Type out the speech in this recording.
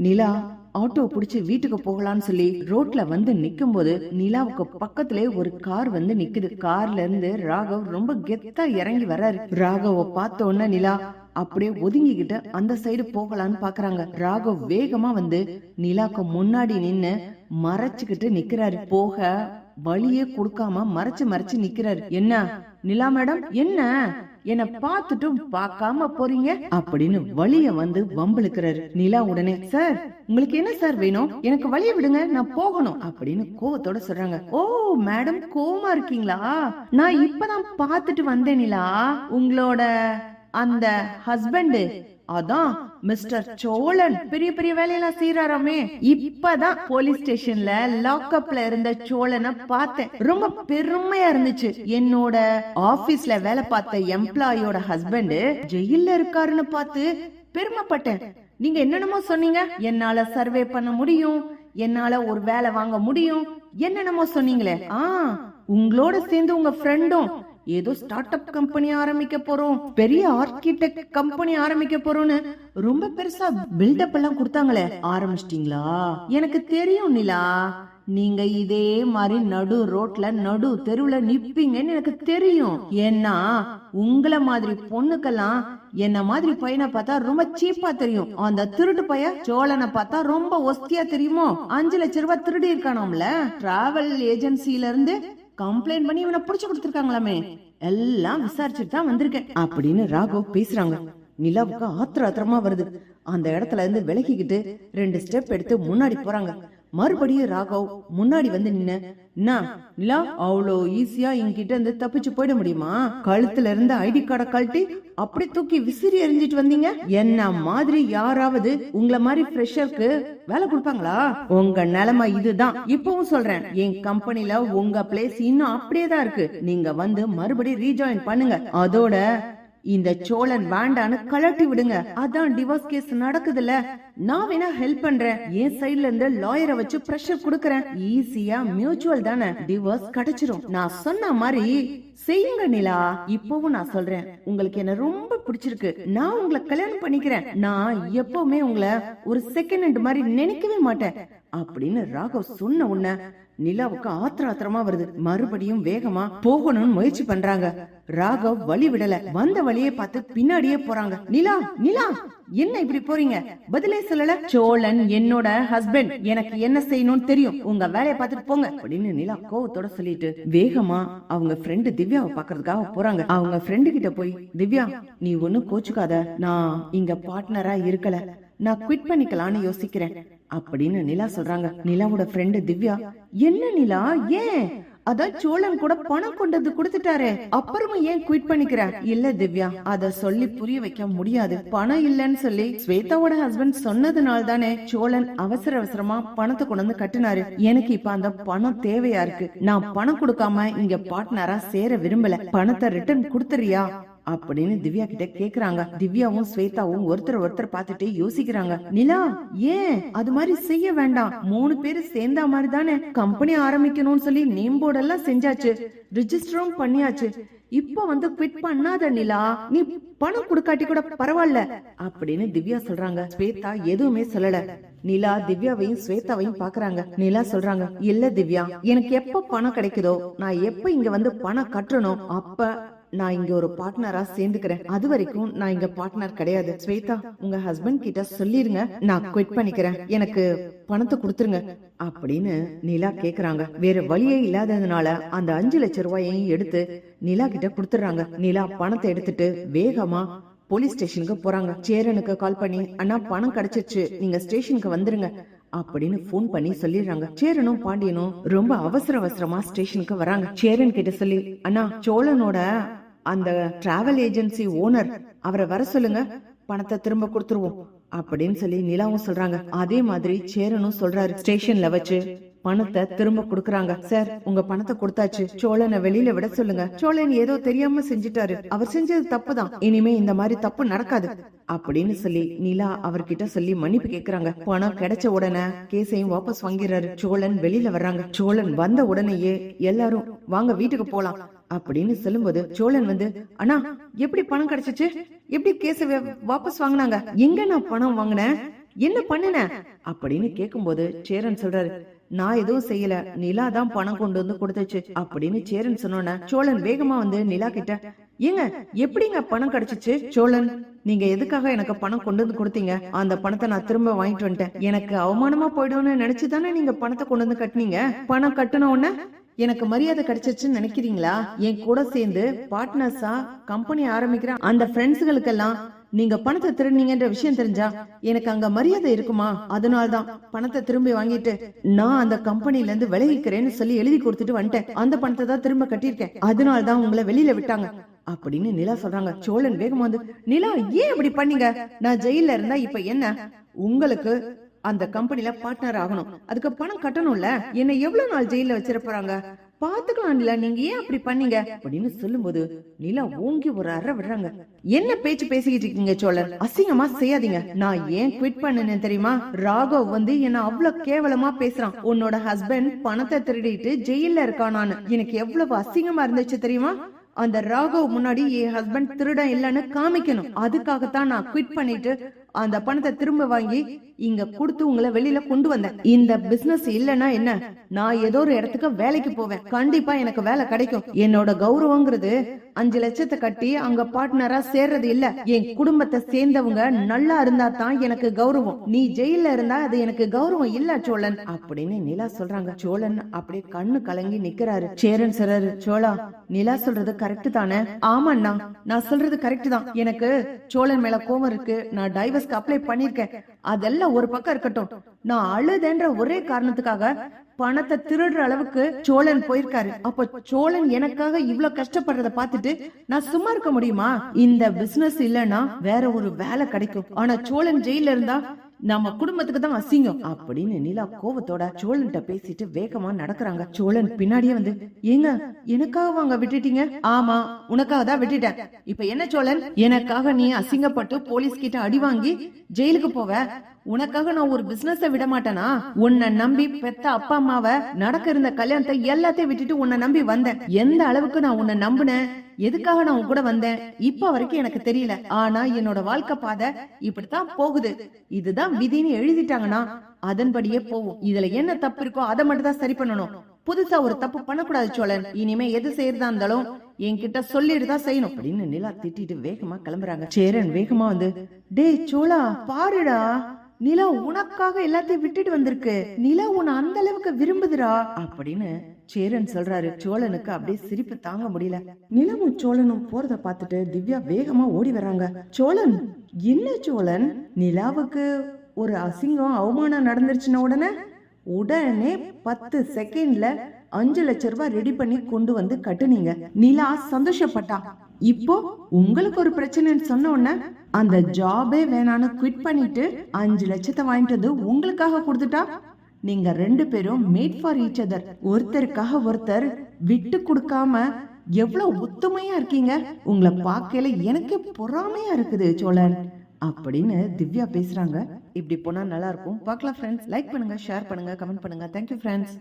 நிலா auto புடிச்சு வீட்டுக்கு போகலான்னு சொல்லி ரோட்ல வந்து நிக்கும் போது நிலாவுக்கு பக்கத்திலே ஒரு கார் வந்து நிக்குது. கார்ல இருந்து ராகவ் ரொம்ப கெத்தா இறங்கி வர்றாரு. ராகவ பார்த்த உடனே நிலா அப்படியே ஒதுங்கிக்கிட்டு அந்த சைடு போகலான்னு பாக்குறாங்க. ராகவ் வேகமா வந்து நிலாக்கு முன்னாடி நின்னு மறைச்சுக்கிட்டு நிக்கிறாரு. போக வழியே கொடுக்காம மறைச்சு நிக்கிறாரு. என்ன நிலா மேடம், என்ன பார்த்துட்டும் பார்க்காம போறீங்க அப்படின்னு வழிய வந்து வம்பிழுக்கிறாரு. நிலா உடனே, சார் உங்களுக்கு என்ன சார் வேணும், எனக்கு வழிய விடுங்க, நான் போகணும் அப்படின்னு கோவத்தோட சொல்றாங்க. ஓ மேடம், கோவமா இருக்கீங்களா? நான் இப்பதான் பார்த்துட்டு வந்தேன் நிலா, உங்களோட அந்த ஹஸ்பண்ட், அதான் மிஸ்டர் சோழன் பெரிய பெரிய வேலையெல்லாம் செய்யறாராமே. இப்பதான் போலீஸ் ஸ்டேஷன்ல லாக்அப்ல இருந்த சோழனை பார்த்தேன். ரொம்ப பெருமையா இருந்துச்சு. என்னோட ஆபீஸ்ல வேலை பார்த்த எம்ப்ளாயோட ஹஸ்பண்ட் ஜெயில இருக்காருன்னு பார்த்து பெருமைப்பட்டேன். நீங்க என்னென்னமோ சொன்னீங்க, என்னால சர்வே பண்ண முடியும், என்னால ஒரு வேலை வாங்க முடியும், என்னென்னமோ சொன்னீங்களே. உங்களோட சேர்ந்து உங்க ஃப்ரெண்டும் ஏதோ ஸ்டார்ட் அப் கம்பெனி ஆரம்பிக்க போறோம், பெரிய ஆர்கிடெக்ட் கம்பெனி ஆரம்பிக்க போறோம்னு ரொம்ப பெருசா பில்டப் எல்லாம் கொடுத்தாங்களே, ஆரம்பிச்சிட்டீங்களா? எனக்கு தெரியும் நிலா, நீங்க இதே மாதிரி நடு ரோட்ல நடு தெருவுல நிப்பீங்கன்னு எனக்கு தெரியும். ஏன்னா உங்களை மாதிரி பொண்ணுக்கெல்லாம் என்ன மாதிரி பையனை பார்த்தா ரொம்ப சீப்பா தெரியும். அந்த திருட்டு பையன் சோழனை பார்த்தா ரொம்ப ஒஸ்தியா தெரியுமோ. 5 லட்சம் ரூபாய் திருடி இருக்கானோம்ல, டிராவல் ஏஜென்சில இருந்து கம்ப்ளைண்ட் பண்ணி இவனை புடிச்சு கொடுத்திருக்காங்களாமே, எல்லாம் விசாரிச்சுட்டு தான் வந்திருக்கேன் அப்படின்னு ராகவ் பேசுறாங்க. நிலாவுக்கு ஆத்திரமா வருது. அந்த இடத்துல இருந்து விலகிக்கிட்டு 2 ஸ்டெப் எடுத்து முன்னாடி போறாங்க. மறுபடியும் ராகவ் முன்னாடி வந்து நின்னு, நிலா அவ்வளோ ஈஸியா என்கிட்ட இருந்து தப்பிச்சு போயிட முடியுமா? கழுத்துல இருந்து ஐடி கார்டை கழட்டி அப்படி தூக்கி விசிறி எரிஞ்சிட்டு வந்தீங்க. என்ன மாதிரி யாராவது உங்களை மாதிரி ஃப்ரெஷருக்கு வேலை கொடுப்பாங்களா? உங்க நிலைமை இதுதான். இப்பவும் சொல்றேன், என் கம்பெனில உங்க பிளேஸ் இன்னும் அப்படியேதான் இருக்கு. நீங்க வந்து மறுபடியும் ரீஜாயின் பண்ணுங்க. அதோட இந்த சோழன் வேண்டான்னு கலட்டி விடுங்க. அதான் டிவோர்ஸ் கேஸ் நடக்குதுல்ல, நான் வேணா ஹெல்ப் பண்றேன். என் சைடுல இருந்து லாயரை வச்சு பிரஷர் குடுக்கறேன். ஈஸியா மியூச்சுவல் தானே, டிவோர்ஸ் கிடைச்சிரும். நான் சொன்ன மாதிரி செய்யுங்க நிலா. இப்பவும் நான் சொல்றேன், உங்களுக்கு என்ன ரொம்ப பிடிச்சிருக்கு, நான் உங்களை கல்யாணம் பண்ணிக்கிறேன். நான் எப்பவுமே உங்களை ஒரு செகண்ட் ஹேண்ட் மாதிரி நினைக்கவே மாட்டேன் அப்படின்னு ராகவ் சொன்ன உடனே நிலாவுக்கு ஆத்திரமா வருது. மறுபடியும் வேகமா போகணும்னு முயற்சி பண்றாங்க. ராகவ் வழி விடல. வந்த வழியே பார்த்து பின்னாடியே போறாங்க. நிலா நிலா, என்ன இப்படி போறீங்க? பதிலே சொல்லல. சோழன் என்னோட ஹஸ்பண்ட், எனக்கு என்ன செய்யணும்னு தெரியும், உங்க வேலையை பார்த்துட்டு போங்க அப்படின்னு நிலா கோவத்தோட சொல்லிட்டு வேகமா அவங்க ஃப்ரெண்டு திவ்யாவை பாக்குறதுக்காக போறாங்க. அவங்க ஃப்ரெண்டு கிட்ட போய், திவ்யா நீ ஒன்னும் கோச்சுக்காத, நான் இங்க பார்ட்னரா இருக்கல, நான் குவிட் பண்ணிக்கலான்னு யோசிக்கிறேன் அப்படின்னு நிலா சொல்றாங்க. நிலாவோட ஃப்ரெண்டு திவ்யா, என்ன நிலா, ஏன்? அதான் சோழன் கூட பணம் கொண்டது கொடுத்துட்டாரு, அப்புறமும் ஏன் குவிட் பண்ணிக்கிற? இல்ல திவ்யா, அத சொல்லி புரிய வைக்க முடியாது. பணம் இல்லன்னு சொல்லி ஸ்வேதாவோட ஹஸ்பண்ட் சொன்னதுனால தானே சோழன் அவசரமா பணத்தை கொண்டு வந்து கட்டினாரு. எனக்கு இப்ப அந்த பணம் தேவையா இருக்கு. நான் பணம் கொடுக்காம இங்க பார்ட்னரா சேர விரும்பல. பணத்தை ரிட்டர்ன் கொடுத்துறியா அப்படின்னு திவ்யா கிட்ட கேக்குறாங்க. திவ்யாவும் ஸ்வேதாவும் ஒருத்தர் பார்த்துட்டு யோசிக்கிறாங்க. நிலா, ஏன் அது மாதிரி செய்ய வேண்டாம். 3 பேரு சேர்ந்தா மாதிரி தானே கம்பெனி ஆரம்பிக்கணும்னு சொல்லி நேம் போர்டு எல்லாம் செஞ்சாச்சு, ரிஜிஸ்டரும் பண்ணியாச்சு. இப்ப வந்து குவிட் பண்ணாத நிலா, நீ பணம் கொடுக்காட்டி கூட பரவாயில்ல அப்படின்னு திவ்யா சொல்றாங்க. ஸ்வேதா எதுவுமே சொல்லல. நிலா திவ்யாவையும் ஸ்வேதாவையும் பாக்குறாங்க. நிலா சொல்றாங்க, இல்ல திவ்யா, எனக்கு எப்ப பணம் கிடைக்குதோ, நான் எப்ப இங்க வந்து பணம் கட்டணும், அப்ப நான் இங்க ஒரு பார்ட்னரா சேர்ந்துக்கிறேன். அது வரைக்கும் நான் இங்க பார்ட்னர் கிடையாது. ஸ்வேதா, உங்க ஹஸ்பண்ட் கிட்ட சொல்லிருங்க, நான் குவிட் பண்ணிக்கிறேன், எனக்கு பணத்தை கொடுத்துருங்க அப்படின்னு நிலா கேக்குறாங்க. வேற வழியே இல்லாததுனால அந்த 5 லட்சம் ரூபாயையும் எடுத்து நிலா கிட்ட கொடுத்துறாங்க. நிலா பணத்தை எடுத்துட்டு வேகமா போலீஸ் ஸ்டேஷனுக்கு போறாங்க. சேரனுக்கு கால் பண்ணி, அண்ணா பணம் கிடைச்சிருச்சு, நீங்க ஸ்டேஷனுக்கு வந்துருங்க அப்படின்னு போன் பண்ணி சொல்லிடுறாங்க. சேரனும் பாண்டியனும் ரொம்ப அவசரமா ஸ்டேஷனுக்கு வராங்க. சேரன் கிட்ட சொல்லி, அண்ணா சோழனோட அந்த டிராவல் ஏஜென்சி ஓனர், அவரை வர சொல்லுங்க, பணத்தை திரும்ப கொடுத்துருவோம் அப்படின்னு சொல்லி நிலாவும் சொல்றாங்க. அதே மாதிரி சேரனும் சொல்றாரு. ஸ்டேஷன்ல வச்சு பணத்தை திரும்ப கொடுக்கறாங்க. சார், உங்க பணத்தை கொடுத்தாச்சு, சோழனை வெளியில விட சொல்லுங்க. சோழன் ஏதோ தெரியாம செஞ்சுட்டாரு, அவர் செஞ்சது தப்புதான், இனிமே இந்த மாதிரி தப்பு நடக்காது அப்படின்னு சொல்லி நிலா அவர்கிட்ட சொல்லி மன்னிப்பு கேக்குறாங்க. பணம் கிடைச்ச உடனே கேஸையும் வாபஸ் வாங்கிறாரு. சோழன் வெளியில வர்றாங்க. சோழன் வந்த உடனேயே எல்லாரும் வாங்க வீட்டுக்கு போலாம் அப்படின்னு சொல்லும்போது சோழன் வந்து, அண்ணா எப்படி பணம் கிடைச்சிச்சு, எப்படி கேஸ வாபஸ் வாங்கினாங்க, எங்க நான் பணம் வாங்கினேன், என்ன பண்ணுன அப்படின்னு கேக்கும்போது சேரன் சொல்றாரு, நான் எதுவும் செய்யல, நிலா தான் பணம் கொண்டு வந்து கொடுத்துச்சு அப்படின்னு சேரன் சொன்னோன்ன சோழன் வேகமா வந்து நிலா கிட்ட, ஏங்க எப்படிங்க பணம் கிடைச்சிச்சு? சோழன், நீங்க எதுக்காக எனக்கு பணம் கொண்டு வந்து கொடுத்தீங்க? அந்த பணத்தை நான் திரும்ப வாங்கிட்டு வந்துட்டேன். எனக்கு அவமானமா போயிடும்னு நினைச்சுதானே நீங்க பணத்தை கொண்டு வந்து கட்டினீங்க. பணம் கட்டின உடனே எனக்கு மரியாதை கிடைச்சிருச்சுன்னு நினைக்கிறீங்களா? என் கூட சேர்ந்து பார்ட்னர்ஸா கம்பெனி ஆரம்பிக்கிற அந்த ஃப்ரெண்ட்ஸுகளுக்கெல்லாம் நீங்க பணத்தை திருடுனீங்கன்ற விஷயம் தெரிஞ்சா எனக்கு அங்க மரியாதை இருக்குமா? அதனால்தான் பணத்தை திரும்பி வாங்கிட்டு நான் அந்த கம்பெனில இருந்து விலகிக்கிறேன்னு சொல்லி எழுதி கொடுத்துட்டு வந்துட்டேன். அந்த பணத்தை தான் திரும்ப கட்டியிருக்கேன். அதனால்தான் உங்களை வெளியில விட்டாங்க அப்படின்னு நிலா சொல்றாங்க. சோழன் வேகமா வந்து, நிலா ஏன் இப்படி பண்ணீங்க? நான் ஜெயில இருந்தா இப்ப என்ன? உங்களுக்கு அந்த கம்பெனில பார்ட்னர் ஆகணும், அதுக்கு பணம் கட்டணும்ல. என்ன எவ்வளவு நாள் ஜெயில வச்சிருப்பாங்க? பாத்துக்கலாம் நிலா, நீங்க ஏன் அப்படி பண்ணீங்க அப்படின்னு சொல்லும்போது நிலா ஓங்கி ஒரு அறை விடுறாங்க. என்ன பேச்சு பேசிக்கிட்டு இருக்கீங்க சோழன்? அசிங்கமா செய்யாதீங்க. நான் ஏன் குவிட் பண்ணேன்னு தெரியுமா? ராகவ் வந்து என்ன அவ்வளவு கேவலமா பேசுறான். உன்னோட ஹஸ்பண்ட் பணத்தை திருடிட்டு ஜெயில இருக்கானான்னு எனக்கு எவ்வளவு அசிங்கமா இருந்துச்சு தெரியுமா? அந்த ராகவ் முன்னாடி என் ஹஸ்பண்ட் திருடன் இல்லன்னு காமிக்கணும். அதுக்காகத்தான் நான் குவிட் பண்ணிட்டு அந்த பணத்தை திரும்ப வாங்கி இங்க கொடுத்து உங்களை வெளியில கொண்டு வந்தேன். இந்த பிசினஸ் இல்லன்னா என்ன, நான் ஏதோ ஒரு இடத்துக்கு வேலைக்கு போவேன். கண்டிப்பா எனக்கு வேலை கிடைக்கும். என்னோட கௌரவங்கிறது 5 லட்சத்தை கட்டி அங்க பார்ட்னரா சேர்றது இல்ல. என் குடும்பத்தை சேர்ந்தவங்க நல்லா இருந்தா தான் எனக்கு கௌரவம். நீ ஜெயில இருந்தா அது எனக்கு கௌரவம் இல்ல சோழன் அப்படின்னு நிலா சொல்றாங்க. சோழன் அப்படியே கண்ணு கலங்கி நிக்கிறாரு. சேரன் சொல்றாரு, சோழா நிலா சொல்றது கரெக்ட் தானே? ஆமாண்ணா, நான் சொல்றது கரெக்ட் தான். எனக்கு சோழன் மேல கோபம் இருக்கு. நான் டைவர்ஸ்க்கு அப்ளை பண்ணிருக்கேன். அதெல்லாம் ஒரு பக்கம் இருக்கட்டும், நான் அழுதேன்ற ஒரே காரணத்துக்காக பணத்தை திருடுற அளவுக்கு சோழன் போயிருக்காரு. அப்ப சோழன் எனக்காக இவ்வளவு கஷ்டப்படுறத பார்த்துட்டு நான் சும்மா இருக்க முடியுமா? இந்த பிசினஸ் இல்லன்னா வேற ஒரு வேலை கிடைக்கும். ஆனா சோழன் ஜெயில இருந்தா நம்ம குடும்பத்துக்கு தான் அசிங்கம் அப்படின்னு நிலா கோவத்தோட சோழன்கிட்ட பேசிட்டு வேகமா நடக்கிறாங்க. சோழன் பின்னாடியே வந்து, ஏங்க எனக்காக வாங்க விட்டுட்டீங்க? ஆமா, உனக்காக தான் விட்டுட்டேன். இப்ப என்ன சோழன், எனக்காக நீ அசிங்கப்பட்டு போலீஸ் கிட்ட அடி வாங்கி ஜெயிலுக்கு போவ. உனக்காக நான் ஒரு பிசினஸ் விட மாட்டேனா? உன்னை நம்பி பெத்த அப்பா அம்மாவை, நடக்க இருந்த கல்யாணத்தை எல்லாத்தையும் விட்டுட்டு உன்னை நம்பி வந்தேன். எந்த அளவுக்கு நான் உன்னை நம்பினேன், எதுக்காக நான் உன் கூட வந்தேன் இப்ப வரைக்கும் எனக்கு தெரியல. ஆனா என்னோட வாழ்க்கை பாதை இப்படித்தான் போகுது. இதுதான் விதின்னு எழுதிட்டாங்கன்னா அதன்படியே போவோம். இதுல என்ன தப்பு இருக்கோ அதை மட்டும் தான் சரி பண்ணணும். புதுசா ஒரு தப்பு பண்ணக்கூடாது சோழன். இனிமே எது செய்யறதா இருந்தாலும் என்கிட்ட சொல்லிட்டு தான் செய்யணும் அப்படின்னு நிலா திட்டிட்டு வேகமா கிளம்புறாங்க. சேரன் வேகமா வந்து, டேய் சோழா பாருடா, நிலா உனக்காக எல்லாத்தையும் விட்டுட்டு வந்திருக்கு. நிலா உன்னை அந்த அளவுக்கு விரும்புதுரா அப்படின்னு சேரன் சொல்றாரு. சோழனுக்கு அப்படியே சிரிப்பு தாங்க முடியல. நிலவும் சோழனும் போறத பார்த்துட்டு திவ்யா வேகமா ஓடி வர்றாங்க. சோழன், என்ன சோழன், நிலாவுக்கு ஒரு அசிங்கம் அவமானம் நடந்துருச்சுன உடனே 10 செகண்ட்ல 5 லட்சம் ரூபாய் ரெடி பண்ணி கொண்டு வந்து கட்டுனீங்க. நிலா சந்தோஷப்பட்டா. இப்போ உங்களுக்கு ஒரு பிரச்சனைன்னு சொன்ன உடனே அந்த ஜாபே வேணான்னு குவிட் பண்ணிட்டு 5 லட்சத்தை வாங்கிட்டு வந்து உங்களுக்காக கொடுத்துட்டா. நீங்க 2 பேரும் மேட் ஃபார் ஈச் அதர். ஒருத்தருக்காக ஒருத்தர் விட்டு கொடுக்காம எவ்வளவு ஒத்துமையா இருக்கீங்க. உங்களை பார்க்கல எனக்கு பொறாமையா இருக்குது சோழன் அப்படின்னு திவ்யா பேசுறாங்க. இப்படி போனா நல்லா இருக்கும். பார்க்கலாம் ஃப்ரெண்ட்ஸ். லைக் பண்ணுங்க, ஷேர் பண்ணுங்க, கமெண்ட் பண்ணுங்க. Thank you friends.